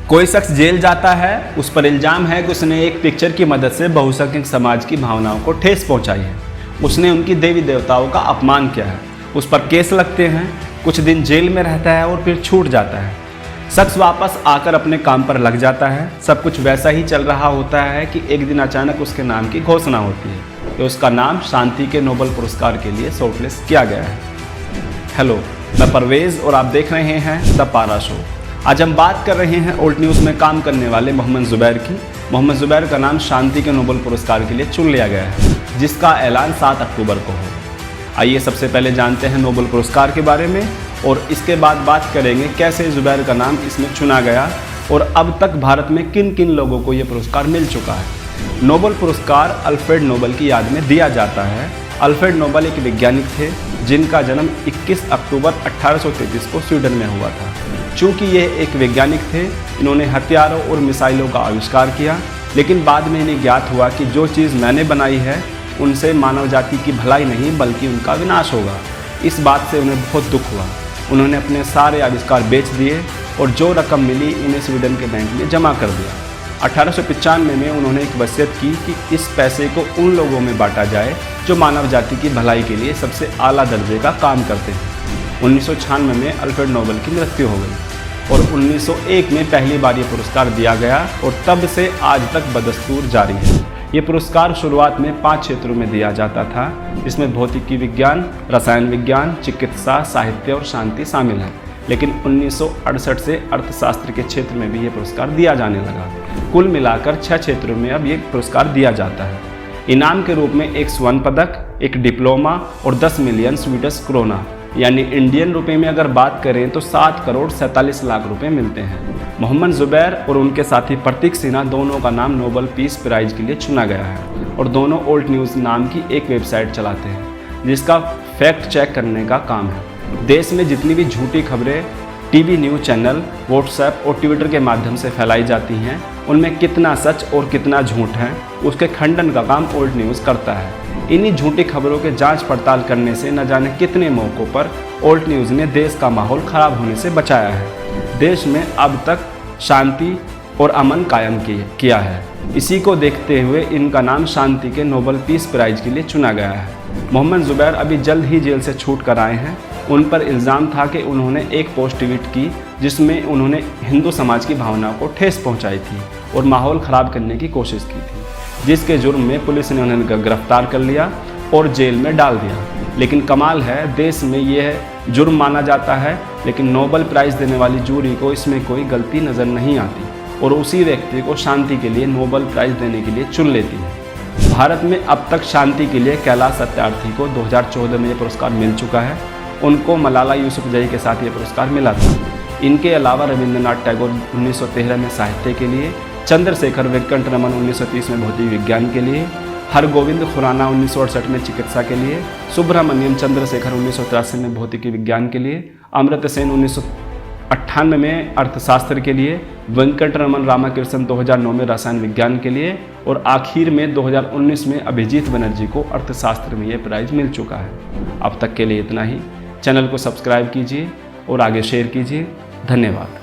कोई शख्स जेल जाता है, उस पर इल्ज़ाम है कि उसने एक पिक्चर की मदद से बहुसंख्यक समाज की भावनाओं को ठेस पहुंचाई है। उसने उनकी देवी देवताओं का अपमान किया है। उस पर केस लगते हैं, कुछ दिन जेल में रहता है और फिर छूट जाता है। शख्स वापस आकर अपने काम पर लग जाता है। सब कुछ वैसा ही चल रहा होता है कि एक दिन अचानक उसके नाम की घोषणा होती है कि उसका नाम शांति के नोबेल पुरस्कार के लिए शॉर्टलिस्ट किया गया है। हेलो, मैं परवेज़ और आप देख रहे हैं द पारा शो। आज हम बात कर रहे हैं ओल्ड न्यूज़ में काम करने वाले मोहम्मद ज़ुबैर की। मोहम्मद ज़ुबैर का नाम शांति के नोबेल पुरस्कार के लिए चुन लिया गया है, जिसका ऐलान 7 अक्टूबर को हो। आइए सबसे पहले जानते हैं नोबेल पुरस्कार के बारे में और इसके बाद बात करेंगे कैसे ज़ुबैर का नाम इसमें चुना गया और अब तक भारत में किन किन लोगों को ये पुरस्कार मिल चुका है। नोबेल पुरस्कार अल्फ्रेड नोबेल की याद में दिया जाता है। अल्फ्रेड नोबेल एक वैज्ञानिक थे जिनका जन्म 21 अक्टूबर 1833 को स्वीडन में हुआ था। चूँकि ये एक वैज्ञानिक थे, इन्होंने हथियारों और मिसाइलों का आविष्कार किया, लेकिन बाद में इन्हें ज्ञात हुआ कि जो चीज़ मैंने बनाई है उनसे मानव जाति की भलाई नहीं बल्कि उनका विनाश होगा। इस बात से उन्हें बहुत दुख हुआ। उन्होंने अपने सारे आविष्कार बेच दिए और जो रकम मिली उन्हें स्वीडन के बैंक में जमा कर दिया। 1895 में उन्होंने एक वसीयत की कि इस पैसे को उन लोगों में बांटा जाए जो मानव जाति की भलाई के लिए सबसे आला दर्जे का काम करते हैं। 1996 में अल्फ्रेड नोबेल की मृत्यु हो गई और 1901 में पहली बार ये पुरस्कार दिया गया और तब से आज तक बदस्तूर जारी है। ये पुरस्कार शुरुआत में 5 क्षेत्रों में दिया जाता था, जिसमें भौतिकी विज्ञान, रसायन विज्ञान, चिकित्सा, साहित्य और शांति शामिल है। लेकिन 1968 से अर्थशास्त्र के क्षेत्र में भी ये पुरस्कार दिया जाने लगा। कुल मिलाकर 6 क्षेत्रों में अब ये पुरस्कार दिया जाता है। इनाम के रूप में एक स्वर्ण पदक, एक डिप्लोमा और 10 मिलियन स्वीडिश क्रोना यानी इंडियन रुपए में अगर बात करें तो 7 करोड़ 47 लाख रुपए मिलते हैं। मोहम्मद ज़ुबैर और उनके साथी प्रतीक सिन्हा दोनों का नाम नोबेल पीस प्राइज़ के लिए चुना गया है और दोनों ओल्ड न्यूज़ नाम की एक वेबसाइट चलाते हैं जिसका फैक्ट चेक करने का काम है। देश में जितनी भी झूठी खबरें टीवी न्यूज़ चैनल, व्हाट्सएप और ट्विटर के माध्यम से फैलाई जाती हैं, उनमें कितना सच और कितना झूठ है, उसके खंडन का काम ओल्ड न्यूज़ करता है। इन्हीं झूठी खबरों के जांच पड़ताल करने से न जाने कितने मौक़ों पर ओल्ड न्यूज़ ने देश का माहौल ख़राब होने से बचाया है। देश में अब तक शांति और अमन कायम किया है। इसी को देखते हुए इनका नाम शांति के नोबेल पीस प्राइज़ के लिए चुना गया है। मोहम्मद ज़ुबैर अभी जल्द ही जेल से छूट कर आए हैं। उन पर इल्ज़ाम था कि उन्होंने एक पोस्ट ट्वीट की जिसमें उन्होंने हिंदू समाज की भावनाओं को ठेस पहुंचाई थी और माहौल ख़राब करने की कोशिश की थी, जिसके जुर्म में पुलिस ने उन्हें गिरफ्तार कर लिया और जेल में डाल दिया। लेकिन कमाल है, देश में यह जुर्म माना जाता है लेकिन नोबेल प्राइज़ देने वाली जूरी को इसमें कोई गलती नज़र नहीं आती और उसी व्यक्ति को शांति के लिए नोबेल प्राइज़ देने के लिए चुन लेती है। भारत में अब तक शांति के लिए कैलाश सत्यार्थी को 2014 में ये पुरस्कार मिल चुका है। उनको मलाला यूसुफजई के साथ ये पुरस्कार मिला था। इनके अलावा रविंद्रनाथ टैगोर 1913 में साहित्य के लिए, चंद्रशेखर वेंकट रमन 1930 में भौतिक विज्ञान के लिए, हरगोविंद खुराना 1968 में चिकित्सा के लिए, सुब्रमण्यम चंद्रशेखर 1983 में भौतिकी विज्ञान के लिए, अमर्त्य सेन 1998 में अर्थशास्त्र के लिए, वेंकट रमन रामाकृष्णन 2009 में रसायन विज्ञान के लिए और आखिर में 2019 में अभिजीत बनर्जी को अर्थशास्त्र में यह प्राइज़ मिल चुका है। अब तक के लिए इतना ही। चैनल को सब्सक्राइब कीजिए और आगे शेयर कीजिए। धन्यवाद।